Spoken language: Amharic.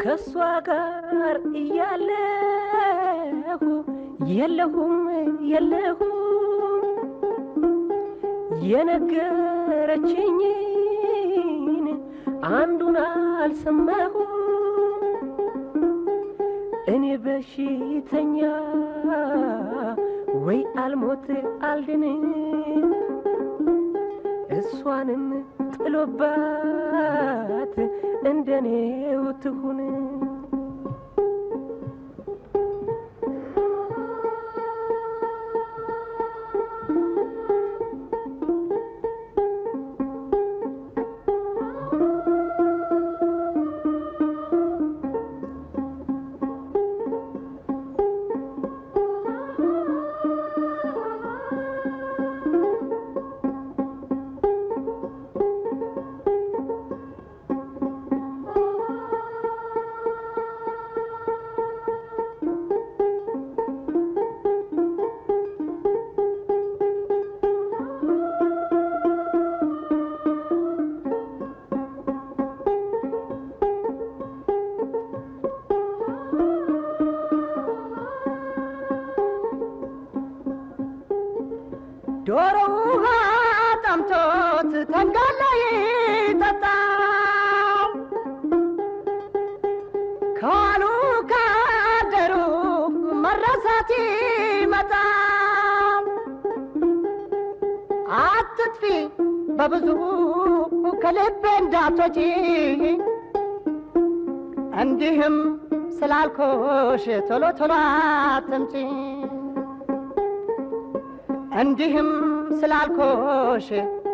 ከሷ ጋር እያለሁ የለሁም የነገረችኝን አንዱን አልሰማሁም እኔ በሽተኛ ወይ አልሞት አልድን እሷንም ጥሎባት እንደኔው ትሁን ዶሮሃ ጠምቶት ተንጋላይ ተጣ ካሉ ካደሩ መረሳቲ መጣ አትጥፊ በብዙ ከልቤ እንዳትወጪ እንዲህም ስላልኩሽ ቶሎ ቶሎ አትምጪ እንዲህም ስላልኩሽ